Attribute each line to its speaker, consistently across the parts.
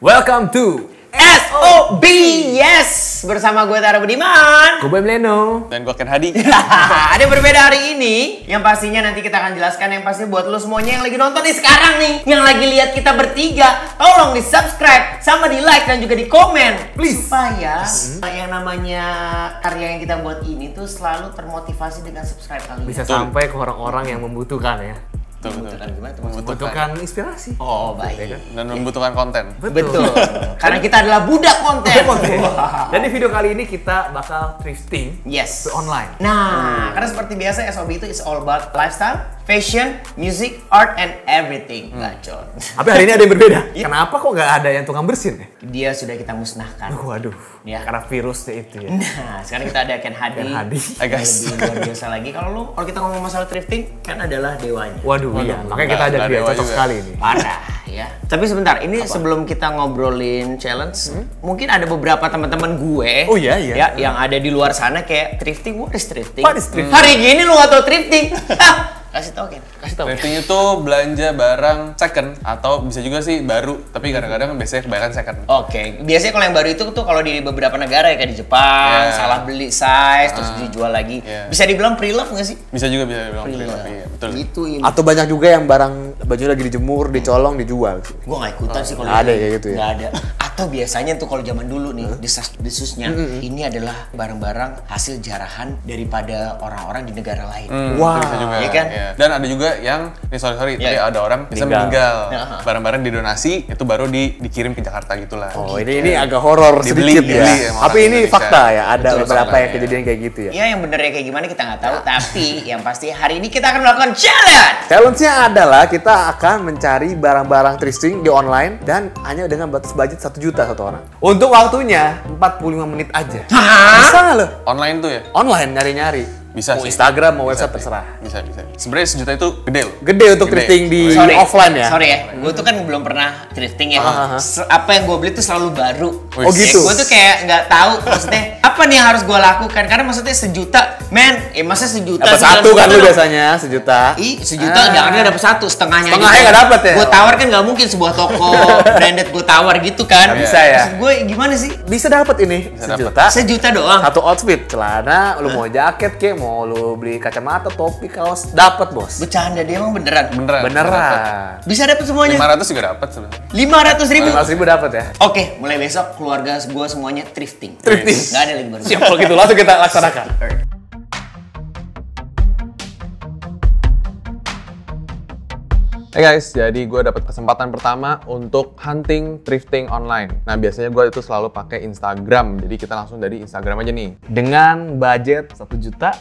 Speaker 1: Welcome to
Speaker 2: SOB, yes! Bersama gue Tara Budiman.
Speaker 1: Gue Leno.
Speaker 3: Dan gue Ken Hadi.
Speaker 2: Ada berbeda hari ini. Yang pastinya nanti kita akan jelaskan. Yang pasti buat lo semuanya yang lagi nonton nih sekarang nih, yang lagi lihat kita bertiga, tolong di subscribe, sama di like dan juga di komen.
Speaker 1: Please.
Speaker 2: Supaya yang namanya karya yang kita buat ini tuh selalu termotivasi dengan subscribe kalian.
Speaker 1: Bisa sampai ke orang-orang yang membutuhkan ya.
Speaker 2: Membutuhkan gimana tuh?
Speaker 1: Membutuhkan inspirasi.
Speaker 2: Oh, baik.
Speaker 3: Dan membutuhkan konten.
Speaker 2: Betul. Karena kita adalah budak konten.
Speaker 1: Dan di video kali ini kita bakal thrifting
Speaker 2: Yes.
Speaker 1: online.
Speaker 2: Nah, karena seperti biasa SOB itu is all about lifestyle, fashion, music, art, and everything. Gacor.
Speaker 1: Tapi hari ini ada yang berbeda. Kenapa kok nggak ada yang tukang bersin ya?
Speaker 2: Dia sudah kita musnahkan.
Speaker 1: Waduh,
Speaker 2: Ya.
Speaker 1: karena virusnya itu ya.
Speaker 2: Nah, sekarang kita ada Ken Hadi.
Speaker 1: Ken Hadi.
Speaker 3: Hai guys.
Speaker 2: Lebih luar biasa lagi. Kalau kita ngomong masalah thrifting, Ken adalah dewanya.
Speaker 1: Waduh, iya. Makanya kita ajak
Speaker 3: nggak
Speaker 1: dia,
Speaker 3: dewa
Speaker 1: cocok
Speaker 3: juga.
Speaker 1: sekali ini.
Speaker 2: Parah ya. Tapi sebentar, ini sebelum kita ngobrolin challenge, mungkin ada beberapa teman-teman gue.
Speaker 1: Oh, iya, iya.
Speaker 2: Ya, yang ada di luar sana kayak thrifting. What is thrifting?
Speaker 1: What is thrifting?
Speaker 2: Hari gini lu gak tau thrifting. Kasih tau Ken, kasih tau.
Speaker 3: Thrifting itu belanja barang second atau bisa juga sih baru, tapi kadang-kadang biasanya kebanyakan second.
Speaker 2: Oke, biasanya kalau yang baru itu tuh kalau di beberapa negara ya kayak di Jepang,
Speaker 3: Yeah.
Speaker 2: salah beli size terus dijual lagi.
Speaker 3: Yeah.
Speaker 2: Bisa dibilang pre-love nggak sih?
Speaker 3: Bisa juga bisa bilang
Speaker 2: Pre-love.
Speaker 3: iya, betul.
Speaker 2: Itu ini.
Speaker 4: Atau banyak juga yang barang bajunya lagi dijemur, dicolong, dijual.
Speaker 2: Gue nggak ikutan sih kalau
Speaker 4: Ada
Speaker 2: ini.
Speaker 4: kayak gitu ya?
Speaker 2: Nggak ada. Atau biasanya tuh kalau zaman dulu nih, desusnya, ini adalah barang-barang hasil jarahan daripada orang-orang di negara lain.
Speaker 4: Wah.
Speaker 3: Bisa juga.
Speaker 2: Iya kan?
Speaker 3: Iya. Dan ada juga yang sorry, tapi
Speaker 2: Iya.
Speaker 3: ada orang bisa
Speaker 4: Meninggal.
Speaker 3: meninggal. Barang-barang didonasi itu baru dikirim ke Jakarta gitulah.
Speaker 4: Oh, ini agak horor
Speaker 3: Dibeli,
Speaker 4: sedikit
Speaker 3: dibeli
Speaker 4: ya.
Speaker 3: sama
Speaker 4: Tapi
Speaker 3: orang
Speaker 4: ini
Speaker 3: Indonesia.
Speaker 4: fakta ya, ada
Speaker 3: Betul,
Speaker 4: beberapa
Speaker 3: fakta,
Speaker 4: yang
Speaker 3: ya.
Speaker 4: kejadian kayak gitu ya.
Speaker 2: Ya yang benernya kayak gimana kita nggak tahu, tapi yang pasti hari ini kita akan melakukan challenge.
Speaker 4: Challenge-nya adalah kita akan mencari barang-barang thrifting di online dan hanya dengan batas budget 1 juta satu orang.
Speaker 1: Untuk waktunya 45 menit aja.
Speaker 4: Bisa nggak lo?
Speaker 3: Online tuh ya?
Speaker 4: Online nyari-nyari.
Speaker 3: Bisa
Speaker 4: Mau
Speaker 3: sih.
Speaker 4: Instagram, mau
Speaker 3: Bisa
Speaker 4: website
Speaker 3: sih.
Speaker 4: terserah.
Speaker 3: Bisa. Sebenarnya 1 juta itu gede loh.
Speaker 4: Gede untuk thrifting di offline ya.
Speaker 2: Sorry ya, gue tuh kan belum pernah thrifting ya. Apa yang gue beli tuh selalu baru.
Speaker 3: Oh,
Speaker 4: gitu?
Speaker 2: Gue tuh kayak nggak tahu maksudnya apa nih yang harus gue lakukan, karena maksudnya 1 juta, men, masa 1 juta?
Speaker 4: Dapat satu kan lu biasanya 1 juta.
Speaker 2: Ih, 1 juta jangan dapat satu, setengahnya.
Speaker 4: Setengahnya nggak dapet ya?
Speaker 2: Gue tawar kan nggak mungkin sebuah toko branded gue tawar gitu kan.
Speaker 4: Nggak bisa ya?
Speaker 2: Maksud gue gimana sih?
Speaker 4: Bisa dapat ini
Speaker 3: Bisa
Speaker 4: 1 juta.
Speaker 2: 1 juta doang.
Speaker 4: Satu outfit, celana, lu mau jaket kek, mau lu beli kacamata, topi, kaos, dapat bos.
Speaker 2: Bercanda dia emang beneran.
Speaker 4: Beneran.
Speaker 2: Bisa dapat semuanya.
Speaker 3: 500 juga dapat sebenarnya.
Speaker 2: 500.000.
Speaker 4: 500.000 dapat ya.
Speaker 2: Oke, mulai besok keluarga gue semuanya thrifting.
Speaker 4: Thrifting.
Speaker 2: Nggak ada lagi baru.
Speaker 4: Siap kalau gitu, langsung kita laksanakan.
Speaker 3: Hey guys, jadi gue dapat kesempatan pertama untuk hunting thrifting online. Nah biasanya gue itu selalu pakai Instagram, jadi kita langsung dari Instagram aja nih.
Speaker 4: Dengan budget 1 juta,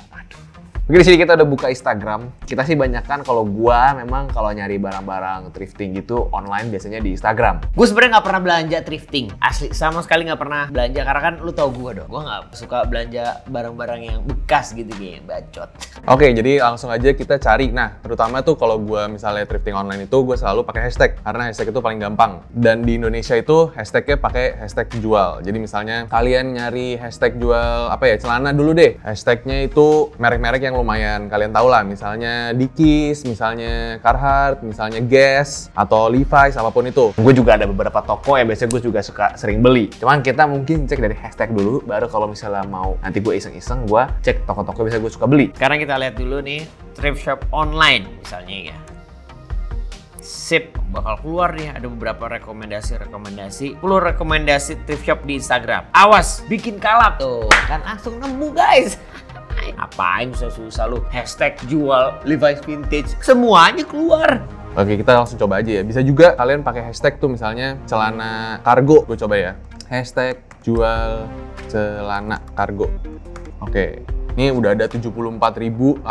Speaker 1: Mungkin di sini kita udah buka Instagram. Kita sih banyak kan kalau gua memang kalau nyari barang-barang thrifting gitu online biasanya di Instagram.
Speaker 2: Gue sebenarnya nggak pernah belanja thrifting, asli sama sekali nggak pernah belanja, karena kan lu tau gue dong, gue nggak suka belanja barang-barang yang bekas gitu kayak bacot.
Speaker 3: Oke, jadi langsung aja kita cari. Nah, terutama tuh kalau gue misalnya thrifting online itu gue selalu pakai hashtag karena hashtag itu paling gampang. Dan di Indonesia itu hashtagnya pakai hashtag jual. Jadi misalnya kalian nyari hashtag jual apa ya, celana dulu deh. Hashtagnya itu merek-merek yang lumayan kalian tahu lah, misalnya Dickies, misalnya Carhartt, misalnya Guess atau Levi's, apapun itu.
Speaker 1: Gue juga ada beberapa toko yang biasanya gue juga suka sering beli. Cuman kita mungkin cek dari hashtag dulu, baru kalau misalnya mau nanti gue iseng-iseng gue cek toko-toko yang biasa gue suka beli.
Speaker 2: Sekarang kita lihat dulu nih thrift shop online misalnya ya. Sip, bakal keluar nih ada beberapa rekomendasi 10 rekomendasi thrift shop di Instagram. Awas, bikin kalap tuh kan langsung nemu guys. Apain susah-susah lu hashtag jual Levi's vintage, semuanya keluar.
Speaker 3: Oke, kita langsung coba aja ya. Bisa juga kalian pakai hashtag tuh misalnya celana kargo. Gue coba ya. Hashtag jual celana kargo. Oke. Ini udah ada 74.829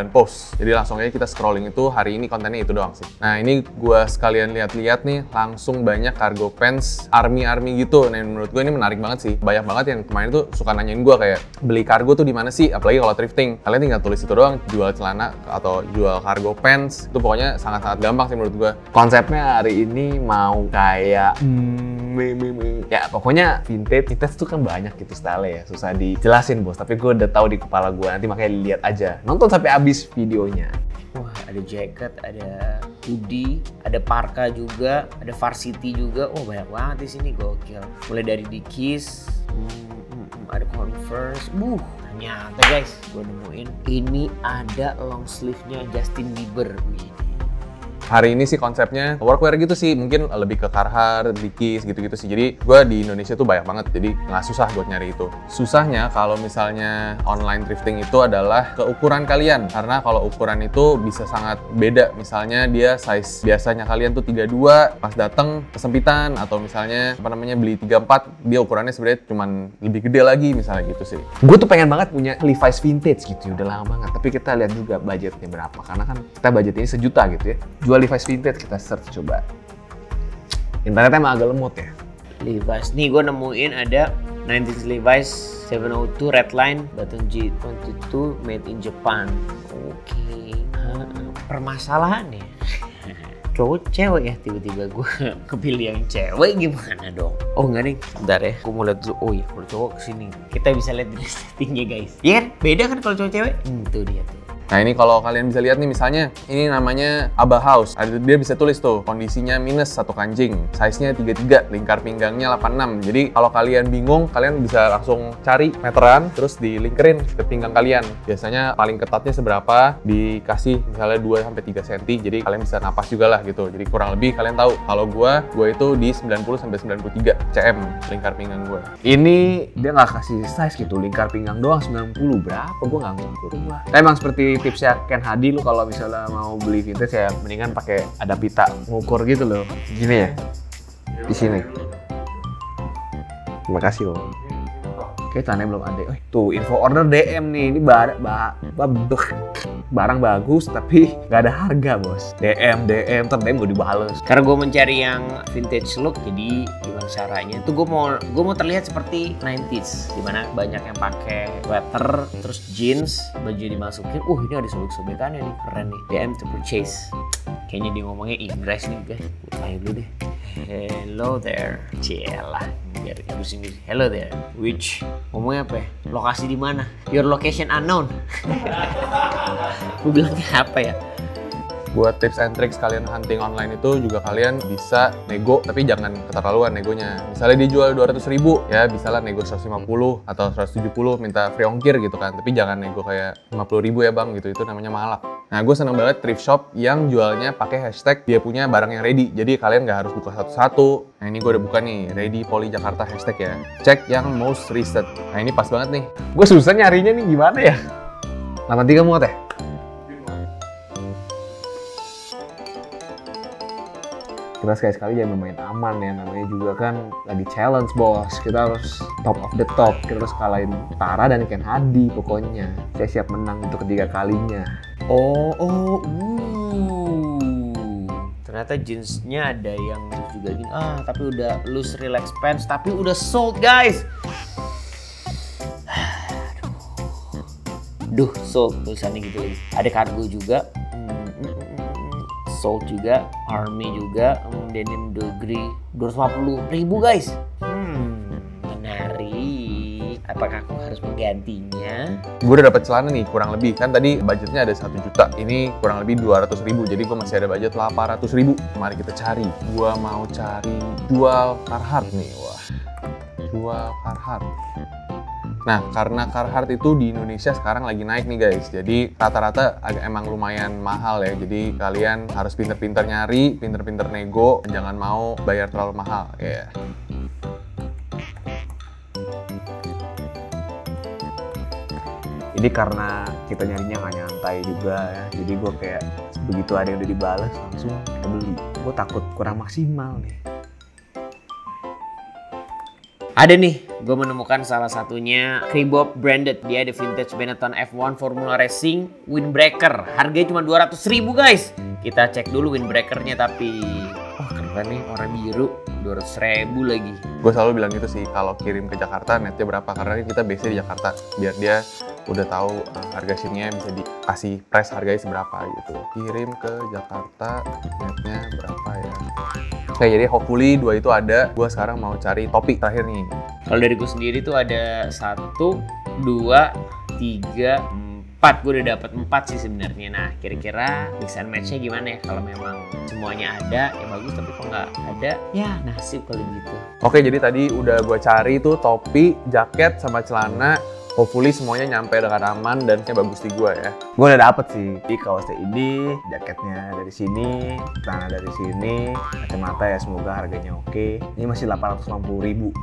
Speaker 3: post. Jadi langsung aja kita scrolling itu, hari ini kontennya itu doang sih. Nah ini gue sekalian lihat-lihat nih, langsung banyak cargo pants army gitu. Nah menurut gue ini menarik banget sih. Banyak banget yang kemarin tuh suka nanyain gue kayak, beli cargo tuh di mana sih? Apalagi kalau thrifting. Kalian tinggal tulis itu doang, jual celana atau jual cargo pants. Itu pokoknya sangat-sangat gampang sih menurut gue.
Speaker 1: Konsepnya hari ini mau kayak ya pokoknya vintage tuh kan banyak gitu style ya, susah dijelasin bos. Tapi gue udah tahu di kepala gue, nanti makanya lihat aja, nonton sampai habis videonya.
Speaker 2: Wah, ada jacket, ada hoodie, ada parka juga, ada varsity juga. Oh, banyak banget di sini, gokil. Mulai dari Dickies, ada Converse. Ternyata guys, gue nemuin ini ada long sleeve-nya Justin Bieber. Wih.
Speaker 3: Hari ini sih konsepnya workwear gitu sih, mungkin lebih ke Carhartt, Dickies gitu-gitu sih. Jadi gue di Indonesia tuh banyak banget, jadi nggak susah buat nyari itu. Susahnya kalau misalnya online thrifting itu adalah ke ukuran kalian, karena kalau ukuran itu bisa sangat beda. Misalnya dia size biasanya kalian tuh 32, pas dateng kesempitan, atau misalnya beli 34, dia ukurannya sebenarnya cuman lebih gede lagi misalnya gitu sih.
Speaker 1: Gue tuh pengen banget punya Levi's vintage gitu, udah lama banget. Tapi kita lihat juga budgetnya berapa, karena kan kita budget ini sejuta gitu ya. Jual Levi's vintage, kita search coba. Internetnya emang agak lemot ya.
Speaker 2: Levi's nih, gue nemuin ada 90s Levi's 702 Redline button G22 made in Japan. Oke. Permasalahannya cowok cewek ya, tiba-tiba gue kepilih yang cewek, gimana dong? Oh enggak nih, bentar ya, gue mau lihat dulu. Oh iya, kalau cowok kesini kita bisa lihat di settingnya guys. Iya kan? Beda kan kalau cowok cewek? Tuh dia tuh.
Speaker 3: Nah ini kalau kalian bisa lihat nih, misalnya ini namanya Abba House. Dia bisa tulis tuh kondisinya minus 1 kancing, size-nya 33, lingkar pinggangnya 86. Jadi kalau kalian bingung, kalian bisa langsung cari meteran, terus dilingkerin ke pinggang kalian. Biasanya paling ketatnya seberapa, dikasih misalnya 2-3 cm. Jadi kalian bisa napas juga lah gitu. Jadi kurang lebih kalian tahu. Kalau gua itu di 90-93 cm lingkar pinggang gua.
Speaker 1: Ini dia nggak kasih size gitu, lingkar pinggang doang 90 berapa, gue nggak ngukur. Tapi emang seperti tipsnya Ken Hadi, lu kalau misalnya mau beli vintage ya mendingan pakai ada pita ngukur gitu loh. Gini ya, di sini. Terima kasih loh. Oke, tanya belum ada. Tuh info order DM nih, ini barang bagus tapi nggak ada harga bos. DM ntar DM gue dibales.
Speaker 2: Karena gue mencari yang vintage look, jadi gimana caranya? Itu gue mau terlihat seperti 90s, dimana banyak yang pakai sweater, terus jeans, baju dimasukin. Ini ada sobek-sobekannya nih, keren nih. DM to purchase. Kayaknya dia ngomongnya Inggris nih guys. Gue tanya dulu deh. Hello there, cielah. Biar Inggris. Hello there. Which ngomongnya apa ya? Lokasi di mana? Your location unknown. Gue bilangnya apa ya?
Speaker 3: Buat tips and tricks kalian hunting online itu juga kalian bisa nego, tapi jangan keterlaluan negonya. Misalnya dijual 200.000, ya bisalah nego 150 atau 170, minta free ongkir gitu kan. Tapi jangan nego kayak 50.000 ya bang gitu, itu namanya malak. Nah gue seneng banget thrift shop yang jualnya pakai hashtag dia punya barang yang ready. Jadi kalian nggak harus buka satu-satu. Nah ini gue udah buka nih, Ready Poly Jakarta hashtag ya. Cek yang most recent. Nah ini pas banget nih.
Speaker 1: Gue susah nyarinya nih, gimana ya? 83 muat ya? Kita sekali-sekali jangan bermain aman ya, namanya juga kan lagi challenge bos. Kita harus top of the top, kita harus kalahin Tara dan Ken Hadi pokoknya. Saya siap menang untuk ketiga kalinya.
Speaker 2: Ternyata jeansnya ada yang juga gini, tapi udah loose relax pants, tapi udah sold guys. Sold tulisannya gitu lagi. Ada cargo juga. Sold juga, Army juga, denim degree 250.000 guys. Menarik. Apakah aku harus menggantinya?
Speaker 3: Gue udah dapet celana nih kurang lebih, kan tadi budgetnya ada 1 juta, ini kurang lebih 200.000, jadi gue masih ada budget 800.000. Mari kita cari. Gue mau cari jual Carhartt nih, wah, jual Carhartt. Nah, karena Carhartt itu di Indonesia sekarang lagi naik nih guys, jadi rata-rata emang lumayan mahal ya. Jadi kalian harus pinter-pinter nyari, pinter-pinter nego, jangan mau bayar terlalu mahal ya.
Speaker 1: Ini karena kita nyarinya nggak nyantai juga ya, jadi gue kayak begitu ada yang udah dibalas langsung kita beli. Gue takut kurang maksimal nih.
Speaker 2: Ada nih, gue menemukan salah satunya Reebok branded. Dia ada vintage Benetton F1 Formula Racing Windbreaker. Harganya cuma 200.000 guys. Kita cek dulu windbreakernya, tapi keren nih, warna biru, 200.000 lagi.
Speaker 3: Gue selalu bilang gitu sih, kalau kirim ke Jakarta netnya berapa, karena kita base di Jakarta, biar dia udah tahu harga sininya bisa dikasih price harganya seberapa gitu. Kirim ke Jakarta netnya berapa ya. Oke, jadi hopefully 2 itu ada. Gue sekarang mau cari topi terakhir nih.
Speaker 2: Kalau dari gue sendiri tuh ada 1, 2, 3, 4, 4. Gue udah dapat 4 sih sebenarnya. Nah, kira-kira mix and match-nya gimana ya? Kalau memang semuanya ada, ya bagus. Tapi kalau nggak ada, ya nasib kalau gitu.
Speaker 3: Oke, jadi tadi udah gue cari tuh topi, jaket, sama celana. Hopefully semuanya nyampe dengan aman dan bagus di gue ya.
Speaker 1: Gue udah dapet sih. Jadi kaosnya ini, jaketnya dari sini, celana dari sini, kacamata ya semoga harganya oke. Ini masih 850.000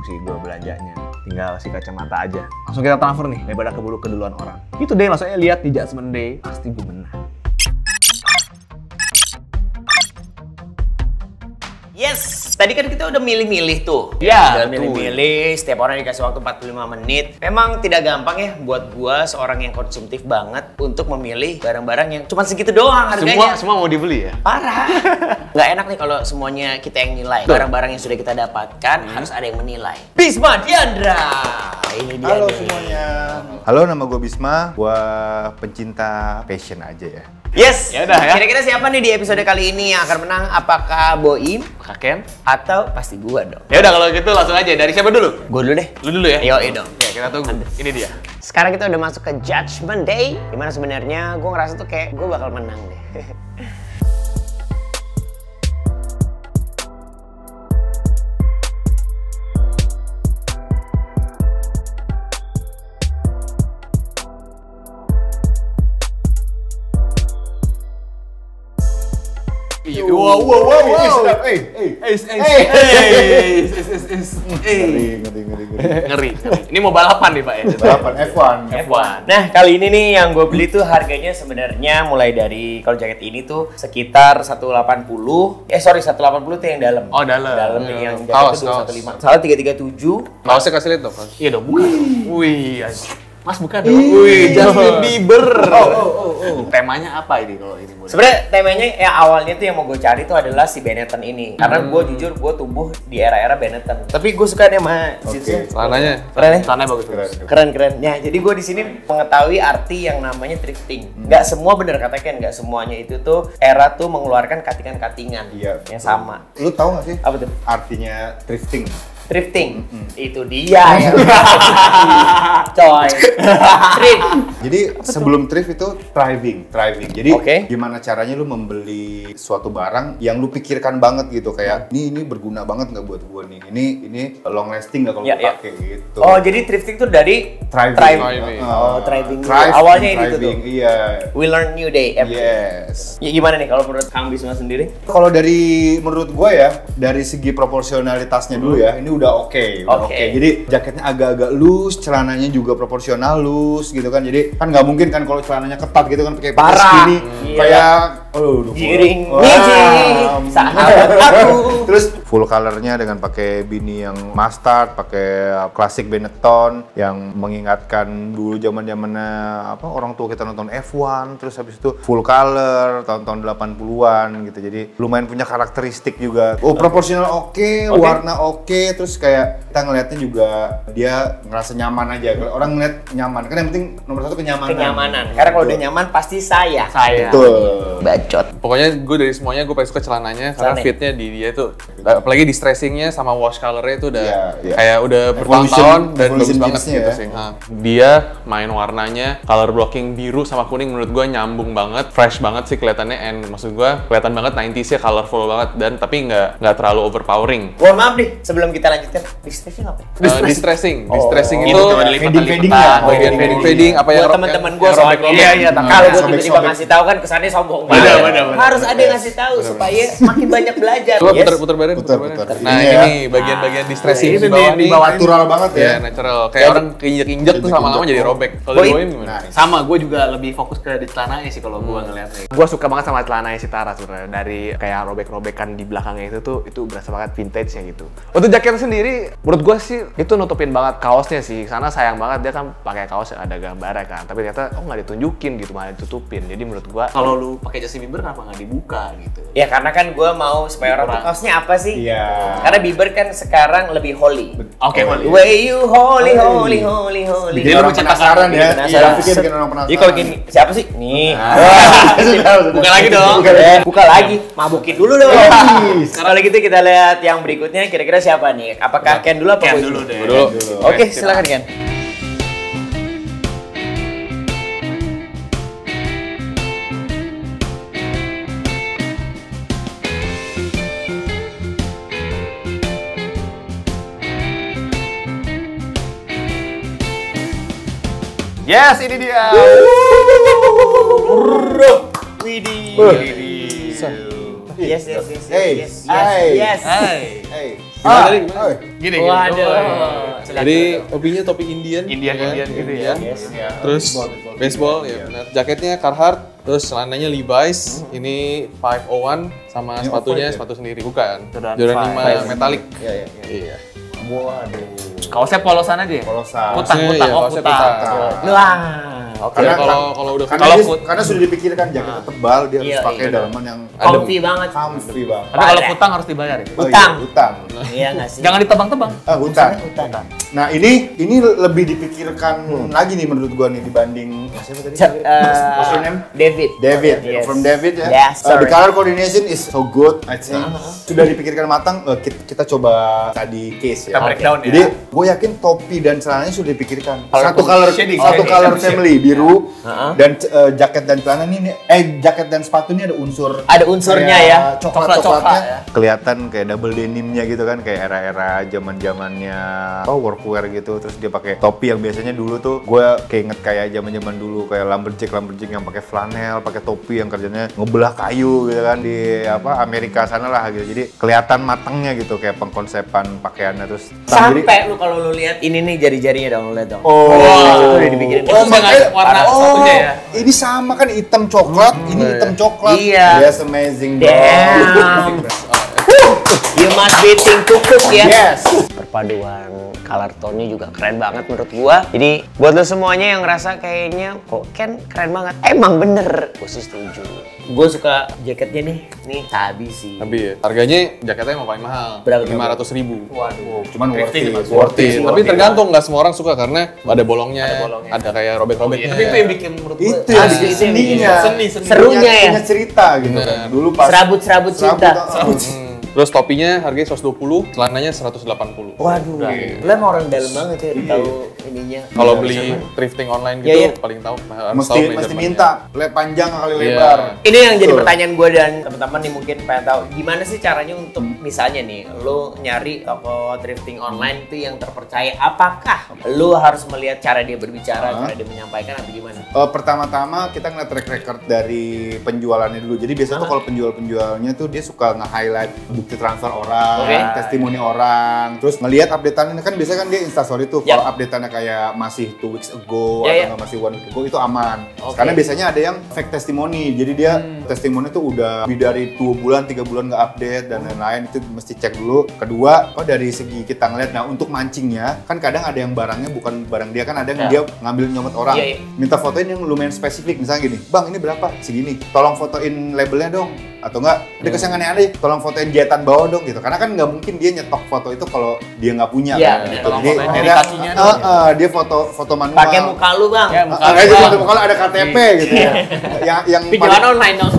Speaker 1: sih gue belanjanya. Tinggal si kacamata aja. Langsung kita transfer nih daripada keburu keduluan orang. Itu deh langsung aja lihat di Judgment Day. Pasti gue menang.
Speaker 2: Yes, tadi kan kita udah milih-milih tuh.
Speaker 1: Iya,
Speaker 2: Udah milih-milih, setiap orang dikasih waktu 45 menit. Memang tidak gampang ya buat gua seorang yang konsumtif banget untuk memilih barang-barang yang cuma segitu doang harganya.
Speaker 1: Semua mau dibeli ya?
Speaker 2: Parah. Nggak enak nih kalau semuanya kita yang nilai. Barang-barang yang sudah kita dapatkan harus ada yang menilai. Bisma Diandra. Ini dia
Speaker 5: Halo
Speaker 2: nih.
Speaker 5: semuanya. Halo, nama gue Bisma. Gue pencinta fashion aja ya.
Speaker 2: Yes.
Speaker 1: Ya udah ya.
Speaker 2: Kira-kira siapa nih di episode kali ini yang akan menang? Apakah Boim
Speaker 1: Kak Ken?
Speaker 2: atau pasti gua dong?
Speaker 1: Ya udah kalau gitu langsung aja. Dari siapa dulu?
Speaker 2: Gua dulu deh.
Speaker 1: Lu dulu ya?
Speaker 2: Yoi dong.
Speaker 1: Oke, kita tunggu. Ini dia.
Speaker 2: Sekarang kita udah masuk ke Judgment Day, dimana sebenarnya gue ngerasa tuh kayak gue bakal menang deh.
Speaker 1: Wow. Ngeri. Ini mau balapan nih Pak ya?
Speaker 5: Balapan F1.
Speaker 2: F1. Nah, kali ini nih yang gue beli tuh harganya sebenarnya mulai dari kalau jaket ini tuh sekitar 180. 180 tuh yang dalam.
Speaker 1: Oh, dalam.
Speaker 2: Dalam nih yang
Speaker 3: Kaos,
Speaker 2: jaket itu 215. Salah 337.
Speaker 3: Kaosnya kasih lihat dong.
Speaker 1: Iya dong, bukan. Wih, Mas bukan dong. Wih, Justin Bieber. Temanya apa ini kalau ini boleh?
Speaker 2: Sebenarnya temanya ya awalnya tuh yang mau gue cari tuh adalah si Benetton ini. Karena gue jujur gue tumbuh di era-era Benetton. Tapi gue suka nih sama jeansnya.
Speaker 3: Celananya.
Speaker 2: Keren ya?
Speaker 1: Celananya bagus.
Speaker 2: Keren. Ya, jadi gue di sini mengetahui arti yang namanya thrifting. Nggak semua bener kata Ken, nggak semuanya itu tuh era tuh mengeluarkan katingan-katingan
Speaker 5: Iya.
Speaker 2: yang sama.
Speaker 5: Lu tahu nggak sih
Speaker 2: Apa tuh?
Speaker 5: artinya thrifting?
Speaker 2: Thrifting. Itu dia yang coy. Thrift.
Speaker 5: Jadi sebelum thrift itu thriving. Jadi
Speaker 2: Oke.
Speaker 5: gimana caranya lu membeli suatu barang yang lu pikirkan banget gitu kayak ini berguna banget nggak buat gua nih. Ini long lasting nggak kalau
Speaker 2: Ya,
Speaker 5: gua
Speaker 2: ya.
Speaker 5: pakai gitu.
Speaker 2: Oh, jadi thrifting tuh dari
Speaker 5: Thriving.
Speaker 2: Oh, thriving.
Speaker 5: Thrive
Speaker 2: Awalnya
Speaker 5: and
Speaker 2: itu tuh.
Speaker 5: thriving, iya.
Speaker 2: We learn new day every day.
Speaker 5: Yes.
Speaker 2: Ya gimana nih kalau menurut Kang Bisma sendiri?
Speaker 5: Kalau menurut gue ya, dari segi proporsionalitasnya dulu ya, ini udah oke.
Speaker 2: Oke.
Speaker 5: Jadi jaketnya agak-agak loose, celananya juga proporsional loose gitu kan. Jadi kan nggak mungkin kan kalau celananya ketat gitu kan pakai
Speaker 2: Parah.
Speaker 5: skinny
Speaker 2: Iya.
Speaker 5: kayak
Speaker 2: Giring
Speaker 5: Wah.
Speaker 2: sahabat aku.
Speaker 5: Terus full colornya dengan pakai bini yang mustard, pakai klasik Benetton yang mengingatkan dulu zaman-zamannya apa orang tua kita nonton F1, terus habis itu full color tahun-tahun 80-an gitu. Jadi lumayan punya karakteristik juga. Oh, proporsional oke, warna oke, terus kayak kita ngeliatnya juga dia ngerasa nyaman aja. Kalau orang ngeliat nyaman, kan yang penting nomor satu kenyamanan.
Speaker 2: Kenyamanan. Karena kalau udah nyaman pasti saya.
Speaker 5: Betul.
Speaker 2: Bacot.
Speaker 3: Pokoknya gue dari semuanya gue paling suka celananya karena
Speaker 2: Celana.
Speaker 3: fitnya di dia tuh apalagi di stressingnya sama wash colornya itu udah
Speaker 5: Iya.
Speaker 3: kayak udah
Speaker 5: Evolution-
Speaker 3: bertahun-tahun dan bagus
Speaker 5: evolution
Speaker 3: banget
Speaker 5: jeansnya
Speaker 3: gitu
Speaker 5: ya.
Speaker 3: sih. Dia main warnanya color blocking biru sama kuning menurut gue nyambung banget, fresh banget sih kelihatannya, and maksud gue kelihatan banget 90s-nya colorful banget dan tapi nggak terlalu overpowering.
Speaker 2: Mohon maaf nih, sebelum kita lanjutkan, distressing apa ya?
Speaker 3: Distressing
Speaker 1: Itu
Speaker 3: itu
Speaker 1: ada
Speaker 5: fading-fading
Speaker 1: lipat-lipatan.
Speaker 5: ya.
Speaker 3: bagian fading apa yang
Speaker 2: Buat teman-teman gue
Speaker 3: yang
Speaker 2: soalnya.
Speaker 3: robek-robek.
Speaker 1: Iya,
Speaker 2: Kalau gue tiba-tiba
Speaker 5: sobek-sobek.
Speaker 2: ngasih tahu kan kesannya sombong
Speaker 1: Benar,
Speaker 2: banget.
Speaker 1: benar.
Speaker 2: Harus ada yang ngasih tahu supaya makin banyak belajar.
Speaker 3: Coba
Speaker 2: Yes.
Speaker 3: putar badan,
Speaker 5: Putar.
Speaker 3: Nah
Speaker 5: Ini
Speaker 3: ini
Speaker 5: ya.
Speaker 3: nih bagian-bagian distressing
Speaker 1: Ini
Speaker 3: di
Speaker 1: nih,
Speaker 3: bawah
Speaker 1: di
Speaker 3: nih.
Speaker 1: bawah.
Speaker 5: Natural banget ya.
Speaker 3: Ya natural. Kayak orang keinjek-injek tuh lama-lama jadi robek. Kalau
Speaker 2: Boy.
Speaker 3: di Boim gimana?
Speaker 5: Nice.
Speaker 1: Sama, gue juga lebih fokus ke di celananya sih kalau gue ngeliatnya. Gue suka banget sama celananya si Tara sebenarnya. Dari kayak robek-robekan di belakangnya itu berasa banget vintage-nya gitu. Untuk jaketnya sendiri, menurut gue sih itu nutupin banget kaosnya sih. Karena sayang banget dia kan pakai kaos yang ada gambarnya kan. Tapi ternyata nggak ditunjukin gitu, malah ditutupin. Jadi menurut gue kalau lu pakai Justin Bieber kenapa nggak dibuka gitu?
Speaker 2: Ya karena kan gue mau supaya orang tuh kaosnya apa sih?
Speaker 5: Iya.
Speaker 2: Karena Bieber kan sekarang lebih holy.
Speaker 1: Oke, Holy.
Speaker 2: Way you holy.
Speaker 5: Jadi lu bikin penasaran ya.
Speaker 2: Penasaran.
Speaker 5: Grafiknya bikin orang penasaran.
Speaker 2: Jadi kalau gini, siapa sih? Nih.
Speaker 1: Buka lagi dong.
Speaker 2: Buka lagi. Mabukin dulu dong. Kalau gitu kita lihat yang berikutnya kira-kira siapa nih? Apakah Ken dulu apa
Speaker 1: Ken
Speaker 2: Boy?
Speaker 1: dulu deh.
Speaker 2: Oke, silakan Ken.
Speaker 1: Yes, ini dia.
Speaker 2: Widih.
Speaker 5: Yes.
Speaker 2: Hey.
Speaker 1: Gimana tadi? Gini.
Speaker 2: Waduh.
Speaker 3: Jadi topinya topi Indian.
Speaker 1: Indian gitu ya.
Speaker 3: Terus baseball ya benar. Jaketnya Carhartt, terus celananya Levi's. Ini 501 sama sepatunya sepatu sendiri bukan. Jordan 5 metalik. Iya.
Speaker 1: Kaosnya polosan aja ya?
Speaker 5: Polosan.
Speaker 1: Kutang.
Speaker 3: Kaosnya kutang.
Speaker 2: Wah. Oke.
Speaker 5: Karena
Speaker 3: Kalau udah
Speaker 5: karena sudah dipikirkan jaketnya tebal, dia harus pakai dalaman yang
Speaker 2: Comfy banget.
Speaker 5: comfy banget.
Speaker 1: Tapi kalau kutang harus dibayar ya?
Speaker 2: Utang.
Speaker 5: Hutang.
Speaker 2: Iya nggak sih?
Speaker 1: Jangan ditebang-tebang.
Speaker 5: Hutang.
Speaker 2: Utang.
Speaker 5: Nah ini lebih dipikirkan lagi nih menurut gua nih dibanding siapa tadi? What's your name?
Speaker 2: David.
Speaker 5: Yes. From David ya.
Speaker 2: Yeah, sorry.
Speaker 5: The color coordination is so good, I think. Sudah dipikirkan matang. Kita coba tadi case ya.
Speaker 1: Kita breakdown ya.
Speaker 5: Jadi gue yakin topi dan celananya sudah dipikirkan. Satu
Speaker 1: shading,
Speaker 5: color
Speaker 1: shading.
Speaker 5: family biru dan jaket dan celana ini jaket dan sepatu ini ada
Speaker 2: unsurnya
Speaker 5: kayak
Speaker 2: ya.
Speaker 5: coklatnya
Speaker 2: ya.
Speaker 5: kelihatan kayak double denimnya gitu kan, kayak era-era zaman-zamannya workwear gitu. Terus dia pakai topi yang biasanya dulu tuh gue keinget kayak zaman-zaman dulu kayak lumberjack yang pakai flanel, pakai topi yang kerjanya ngebelah kayu gitu kan di Amerika sana lah gitu. Jadi kelihatan matangnya gitu kayak pengkonsepan pakaiannya. Terus
Speaker 2: Sampai lu kalau lu lihat ini nih jari-jarinya dong, lu lihat dong.
Speaker 5: Oh,
Speaker 2: itu udah dibikin.
Speaker 1: makanya warna sepatunya ya.
Speaker 5: Ini sama kan hitam coklat, ini hitam coklat.
Speaker 2: Iya.
Speaker 5: Yes, amazing bro.
Speaker 2: Damn. You must be think to cook ya.
Speaker 5: Yes.
Speaker 2: Perpaduan color tone-nya juga keren banget menurut gua. Jadi buat lo semuanya yang ngerasa kayaknya kok Ken keren banget, emang bener. Gua sih setuju. Gua suka jaketnya nih. Nih Tabi sih.
Speaker 3: Tapi ya, harganya jaketnya emang paling mahal.
Speaker 2: Berapa?
Speaker 3: 500.000.
Speaker 2: Waduh.
Speaker 5: Cuman
Speaker 3: Worth it. Tapi tergantung, nggak semua orang suka karena ada bolongnya, ada kayak robek-robeknya.
Speaker 1: Tapi itu yang bikin menurut gue.
Speaker 5: Itu yang bikin seninya.
Speaker 1: Seni.
Speaker 2: Serunya ya.
Speaker 5: Punya cerita gitu kan. Dulu pas
Speaker 2: Serabut-serabut cinta.
Speaker 3: Terus topinya harganya 120, celananya 180.
Speaker 2: Waduh. Lo emang orang dalam banget ya tahu ininya.
Speaker 3: Kalau beli thrifting online gitu
Speaker 2: Iya, iya.
Speaker 3: paling tahu harus tahu
Speaker 5: mesti
Speaker 3: measurement-nya.
Speaker 5: minta panjang kali
Speaker 3: Iya.
Speaker 5: lebar.
Speaker 2: Ini yang jadi
Speaker 5: Betul.
Speaker 2: pertanyaan gue dan teman-teman nih mungkin pengen tahu gimana sih caranya untuk misalnya nih lo nyari toko thrifting online itu yang terpercaya, apakah lo harus melihat cara dia berbicara, cara dia menyampaikan atau gimana?
Speaker 5: Pertama-tama kita ngeliat track record dari penjualannya dulu. Jadi biasanya tuh kalau penjualnya tuh dia suka nge-highlight bukti transfer orang, testimoni orang, terus ngelihat updateannya kan biasanya kan dia instastory tuh. Kalau updateannya kayak masih 2 weeks ago atau nggak masih 1 week ago itu aman. Karena biasanya ada yang fake testimoni. Jadi dia testimoni tuh udah lebih dari 2 bulan, 3 bulan nggak update dan lain-lain, itu mesti cek dulu. Kedua, dari segi kita ngeliat, nah untuk mancingnya kan kadang ada yang barangnya bukan barang dia, kan ada yang dia ngambil nyomot orang. Minta fotoin yang lumayan spesifik, misalnya gini, bang ini berapa? Segini, tolong fotoin labelnya dong. Atau enggak, ada kesan aneh-aneh, tolong fotoin jahitan bawah dong gitu. Karena kan nggak mungkin dia nyetok foto itu kalau dia nggak punya. Kan, gitu.
Speaker 1: Tolong
Speaker 5: Jadi
Speaker 1: fotoin
Speaker 5: ada,
Speaker 1: kakinya dong.
Speaker 5: dia foto manual.
Speaker 2: Pakai muka lu bang.
Speaker 1: Ya,
Speaker 5: Itu foto muka lu ada KTP gitu ya. Yang
Speaker 2: Pinjaman online dong.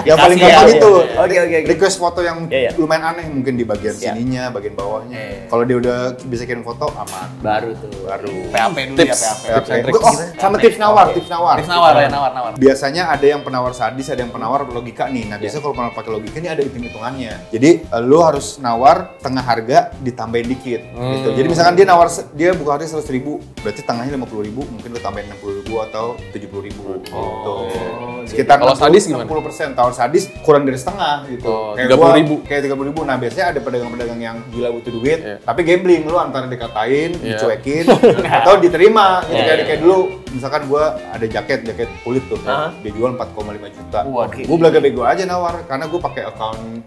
Speaker 5: yang paling gampang itu.
Speaker 2: Oke.
Speaker 5: Request foto yang
Speaker 2: Iya.
Speaker 5: lumayan aneh, mungkin di bagian sininya, bagian bawahnya. Kalau dia udah bisa kirim foto, aman.
Speaker 2: Baru tuh.
Speaker 1: PAP dulu ya, PAP.
Speaker 5: Sama tips nawar.
Speaker 1: Tips nawar ya, nawar.
Speaker 5: Biasanya ada yang penawar sadis, ada yang penawar logika nih. Nah, biasanya kalau penawar pakai logika ini ada hitung-hitungannya. Jadi lu harus nawar tengah harga ditambahin dikit gitu. Jadi misalkan dia buka harga 100.000, berarti tengahnya 50.000, mungkin lu tambahin 60.000 atau 70.000 gitu. Sekitar
Speaker 3: Kalau sadis gimana?
Speaker 5: 60%. Tawar sadis kurang dari setengah gitu. Kayak
Speaker 3: 30.000.
Speaker 5: Kayak 30.000. Nah, biasanya ada pedagang-pedagang yang gila butuh duit, tapi gambling, lu antara dikatain, dicuekin atau diterima gitu. Kayak dulu misalkan gua ada jaket kulit tuh, dia jual 4,5 juta. Gua belaga bego aja nawar karena gua pakai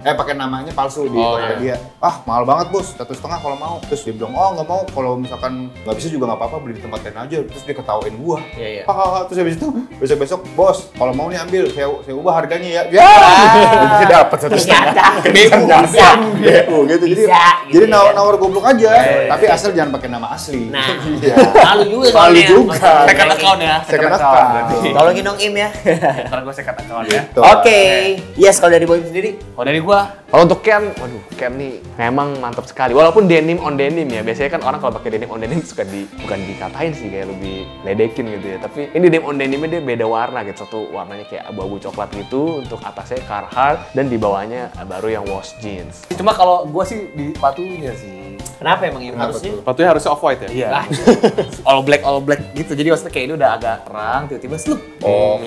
Speaker 5: pakai namanya palsu di toko dia. Ah, mahal banget bos, 1,5 kalau mau. Terus dia bilang, oh nggak mau, kalau misalkan nggak bisa juga nggak apa-apa, beli di tempat lain aja. Terus dia ketawain gua. Terus habis itu besok besok bos, kalau mau nih ambil, saya ubah harganya ya. Bisa dapat 1,5. Gitu. Jadi nawar goblok aja. Tapi asal jangan pakai nama asli.
Speaker 2: Nah, malu juga
Speaker 5: Malu
Speaker 2: soalnya.
Speaker 5: juga.
Speaker 1: Second account ya.
Speaker 5: Second account.
Speaker 2: Tolongin dong Im ya.
Speaker 1: Ntar gue second account ya.
Speaker 2: Oke. Yes, kalau dari Boy sendiri.
Speaker 1: Kalau dari gua, kalau untuk Ken, waduh, Ken nih memang mantap sekali. Walaupun denim on denim ya, biasanya kan orang kalau pakai denim on denim suka bukan dikatain sih, kayak lebih ledekin gitu ya. Tapi ini denim on denimnya dia beda warna gitu. Satu warnanya kayak abu-abu coklat gitu, untuk atasnya Carhartt dan di bawahnya baru yang wash jeans. Cuma kalau gua sih di sepatunya sih.
Speaker 2: Kenapa emang yang harusnya?
Speaker 3: Sepatunya harusnya off-white ya?
Speaker 1: Iya. all black gitu. Jadi maksudnya kayak ini udah agak terang, tiba-tiba slup.
Speaker 5: Oh,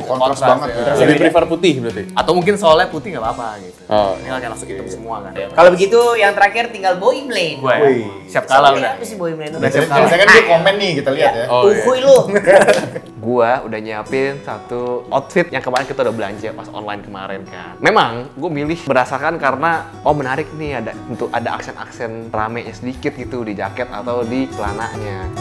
Speaker 5: kontras banget.
Speaker 1: ya.
Speaker 3: Lebih prefer putih berarti?
Speaker 1: Atau mungkin soalnya putih nggak apa-apa gitu.
Speaker 3: Oh.
Speaker 1: Ini kan langsung hitam semua kan.
Speaker 2: Kalau begitu yang terakhir tinggal Boim Lane.
Speaker 1: Gue
Speaker 5: Wih.
Speaker 1: siap kalah udah.
Speaker 2: Apa sih Boim Lane?
Speaker 1: Udah siap kalah.
Speaker 5: Biasanya kan dia komen nih, kita lihat ya.
Speaker 3: Oh, iya.
Speaker 2: Uhuy lu.
Speaker 1: Gua udah nyiapin satu outfit yang kemarin kita udah belanja pas online kemarin kan. Memang gue milih berdasarkan karena menarik nih ada aksen-aksen ramenya sedikit gitu di jaket atau di celananya.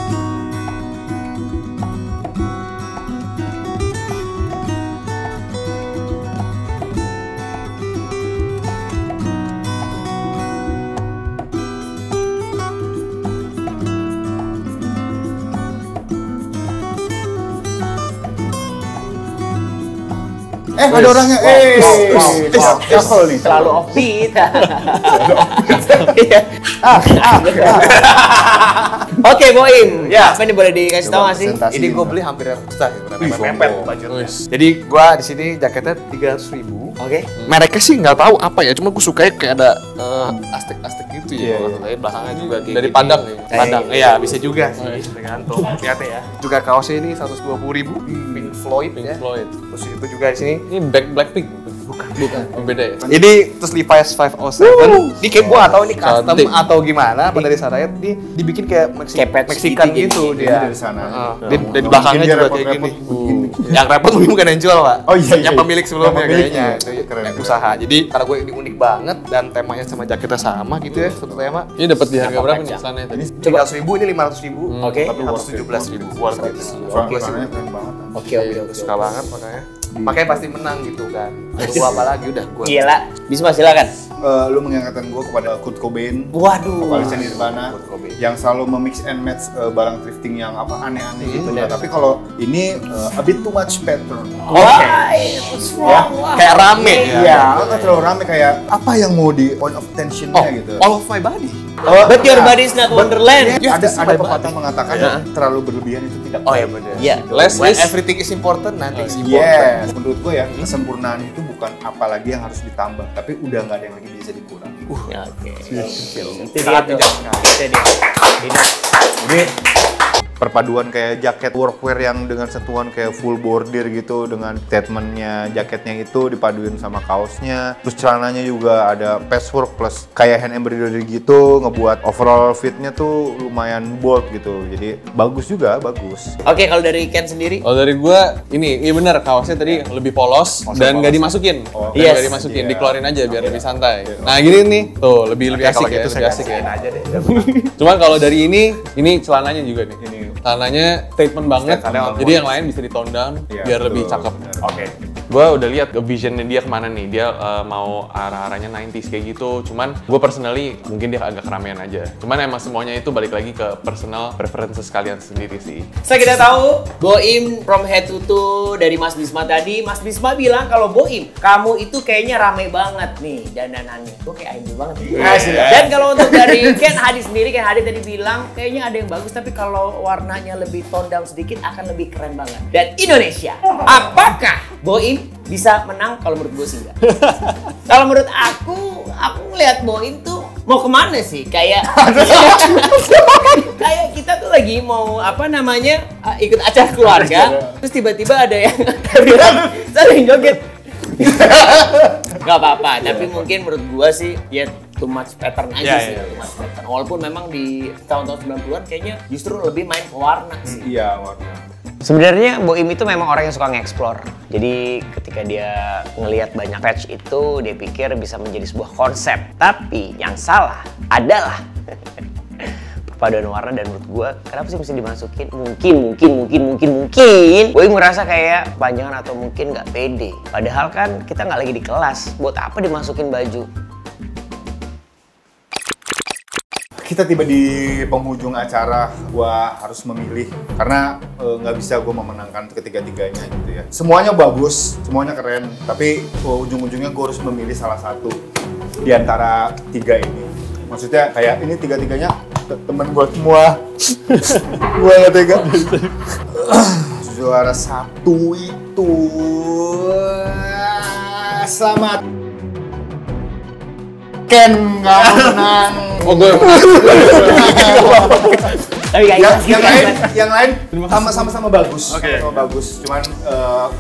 Speaker 5: Ada orangnya. Wow. Nih.
Speaker 2: Terlalu offbeat. Oke, Boim.
Speaker 1: Ya.
Speaker 2: Apa nih boleh dikasih tahu nggak sih?
Speaker 5: Presentasi.
Speaker 1: Ini gue beli hampir ratusan gitu, mepet
Speaker 5: sombong.
Speaker 1: budgetnya. Jadi gue di sini jaketnya 300.000.
Speaker 2: Oke.
Speaker 1: Mereknya sih nggak tahu apa ya, cuma gue suka kayak ada astek-astek gitu
Speaker 5: Iya,
Speaker 1: ya. Maksudnya belakangnya juga kayak
Speaker 3: Dari
Speaker 1: gini.
Speaker 3: Padang ya?
Speaker 1: Padang, iya bisa juga sih, tergantung. Lihatnya ya. Juga kaosnya ini 120.000, Pink Floyd ya.
Speaker 3: Floyd.
Speaker 1: Terus itu juga di sini.
Speaker 3: Ini Blackpink? Bukan. Oh, beda ya?
Speaker 1: Ini terus Levi's 507. Ini kayak gua nggak tahu ini custom
Speaker 3: Cantik.
Speaker 1: atau gimana, apa dari Sarayat dibikin kayak
Speaker 2: Kayak
Speaker 1: Mexican
Speaker 2: gitu,
Speaker 1: gitu
Speaker 5: Dia
Speaker 1: dia.
Speaker 5: dari sana.
Speaker 1: Di belakangnya
Speaker 5: Dia
Speaker 1: juga kayak gini.
Speaker 5: repot-repot.
Speaker 1: Yang repot mungkin bukan yang jual, Pak.
Speaker 5: Oh, iya,
Speaker 1: Yang
Speaker 5: iya.
Speaker 1: pemilik sebelumnya
Speaker 5: Yang pemiliknya.
Speaker 1: kayaknya. Itu
Speaker 5: Keren,
Speaker 1: kayak
Speaker 5: keren.
Speaker 1: usaha. Jadi karena gue ini unik banget dan temanya sama jaketnya sama gitu ya, satu tema.
Speaker 3: Ini dapat di harga berapa nih celananya tadi?
Speaker 1: 300.000 ini 500.000.
Speaker 2: Oke.
Speaker 5: Tapi worth it.
Speaker 1: 117.000. Worth it.
Speaker 5: Soalnya warnanya keren banget.
Speaker 2: Oke.
Speaker 1: Suka banget makanya. Makanya pasti menang gitu kan. Gua apa lagi udah gua.
Speaker 2: Gila. Bisma silakan.
Speaker 5: Lu mengingatkan gue kepada Kurt Cobain,
Speaker 2: Waduh.
Speaker 5: vokalisnya Nirvana, yang selalu memix and match barang thrifting yang aneh-aneh gitu. Nah, tapi kalau ini a bit too much pattern.
Speaker 1: Kayak rame.
Speaker 5: Iya, kan terlalu rame kayak apa yang mau di point of tensionnya gitu.
Speaker 1: All of my body.
Speaker 2: But your body is not Wonderland.
Speaker 5: Ada pepatah mengatakan terlalu berlebihan itu tidak.
Speaker 1: Oh ya benar.
Speaker 2: Iya.
Speaker 3: Less
Speaker 1: When
Speaker 3: is
Speaker 1: everything is important, nothing is important.
Speaker 5: Yes, menurut gue ya kesempurnaan itu bukan apalagi yang harus ditambah, tapi udah nggak ada yang lagi bisa dikurangi.
Speaker 2: Oke. Itu dia
Speaker 1: Sangat
Speaker 2: tuh.
Speaker 1: bijak sekali.
Speaker 2: Itu dia.
Speaker 5: Ini perpaduan kayak jaket workwear yang dengan sentuhan kayak full bordir gitu, dengan statementnya jaketnya itu dipaduin sama kaosnya, terus celananya juga ada patchwork plus kayak hand embroidery gitu, ngebuat overall fitnya tuh lumayan bold gitu, jadi bagus juga, bagus.
Speaker 2: Oke, kalau dari Ken sendiri?
Speaker 3: Kalau dari gua ini, iya benar kaosnya tadi lebih polos dan nggak dimasukin.
Speaker 5: Oh,
Speaker 3: Dan
Speaker 2: yes.
Speaker 3: nggak dimasukin,
Speaker 5: Iya.
Speaker 3: dikeluarin aja biar lebih santai. Nah gini nih, tuh lebih asik
Speaker 1: Kalau
Speaker 3: ya,
Speaker 1: gitu
Speaker 3: lebih
Speaker 1: saya
Speaker 3: asik ya.
Speaker 1: kasihin aja deh.
Speaker 3: Cuman kalau dari ini celananya juga nih.
Speaker 5: Ini.
Speaker 3: Celananya statement banget.
Speaker 1: Statement
Speaker 3: Jadi yang lain bisa di tone down
Speaker 5: Iya,
Speaker 3: biar
Speaker 5: betul.
Speaker 3: lebih cakep.
Speaker 1: Oke.
Speaker 3: Gue udah lihat visionnya dia kemana nih. Dia mau arah-arahnya 90s kayak gitu. Cuman gue personally mungkin dia agak keramaian aja. Cuman emang semuanya itu balik lagi ke personal preferences kalian sendiri sih.
Speaker 2: Saya kita tahu Boim from head to toe dari Mas Bisma tadi. Mas Bisma bilang kalau Boim, kamu itu kayaknya rame banget nih dandanannya. Gue kayak Aindul banget. Dan kalau untuk dari Ken Hadi sendiri, Ken Hadi tadi bilang kayaknya ada yang bagus tapi kalau warnanya lebih tone down sedikit akan lebih keren banget. Dan Indonesia, apakah Boim bisa menang? Kalau menurut gue sih enggak. Kalau menurut aku ngeliat Boim tuh mau kemana sih? Kayak kayak kita tuh lagi mau apa namanya ikut acara keluarga, terus tiba-tiba ada yang bilang saling joget. Gak apa-apa, tapi mungkin menurut gua sih ya too much pattern aja sih. Too much pattern. Walaupun memang di tahun-tahun 90-an kayaknya justru lebih main ke warna sih.
Speaker 5: Iya, warna.
Speaker 2: Sebenarnya Boim itu memang orang yang suka nge-explore. Jadi ketika dia ngelihat banyak patch itu, dia pikir bisa menjadi sebuah konsep. Tapi yang salah adalah perpaduan warna, dan menurut gua kenapa sih mesti dimasukin? Mungkin Boim ngerasa kayak panjangan atau mungkin nggak pede. Padahal kan kita nggak lagi di kelas. Buat apa dimasukin baju?
Speaker 5: Kita tiba di penghujung acara, gua harus memilih karena nggak bisa gua memenangkan ketiga-tiganya gitu ya. Semuanya bagus, semuanya keren, tapi ujung-ujungnya gua harus memilih salah satu di antara tiga ini. Maksudnya kayak ini tiga-tiganya temen gua semua. Gua nggak tega. Juara satu itu selamat. Ken nggak menang.
Speaker 3: Oh, gue
Speaker 2: Tapi guys,
Speaker 5: yang lain sama-sama bagus. Sama-sama bagus. Cuman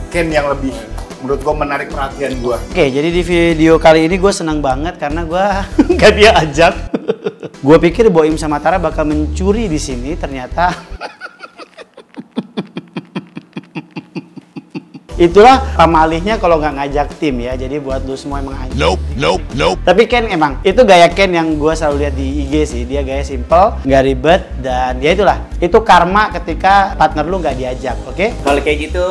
Speaker 5: Ken yang lebih menurut gua menarik perhatian gua.
Speaker 6: Oke, jadi di video kali ini gue senang banget karena gue gak dia ajak. Gue pikir Boim sama Tara bakal mencuri di sini, ternyata itulah pamalihnya kalau nggak ngajak tim ya. Jadi buat lu semua emang anjing. Nope. Tapi Ken emang itu gaya Ken yang gue selalu lihat di IG sih. Dia gaya simple, nggak ribet, dan ya itulah. Itu karma ketika partner lu nggak diajak, oke?
Speaker 2: kalau kayak gitu,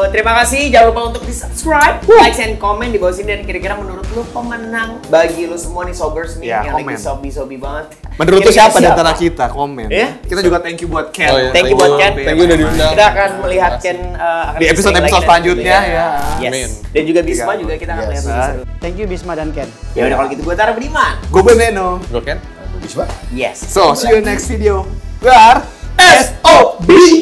Speaker 2: terima kasih. Jangan lupa untuk di-subscribe, like, and comment di bawah sini. Dan kira-kira menurut lu pemenang bagi lu semua nih Sobers nih
Speaker 1: Ya,
Speaker 2: yang
Speaker 1: komen.
Speaker 2: lagi sobi-sobi banget.
Speaker 1: Menurut lu
Speaker 2: Kira-kira
Speaker 1: siapa di antara kita? Komen.
Speaker 2: Ya?
Speaker 1: Kita juga thank you buat Ken.
Speaker 3: Oh, iya.
Speaker 2: Thank you buat Ken.
Speaker 3: Thank you udah diundang.
Speaker 2: Kita akan melihat Ken akan
Speaker 1: Di episode-episode
Speaker 2: sering lagi dan
Speaker 1: selanjutnya,
Speaker 2: tentunya.
Speaker 1: ya.
Speaker 2: Yes.
Speaker 3: Amin.
Speaker 2: Dan juga Bisma juga kita akan
Speaker 5: Yes.
Speaker 2: melihat seru.
Speaker 6: Thank you Bisma dan Ken.
Speaker 2: Ya udah kalau gitu gue Tara Budiman.
Speaker 1: Gue Beneno.
Speaker 3: gue kan.
Speaker 5: Bisa.
Speaker 2: Yes.
Speaker 1: So, see you next video. We are SOB.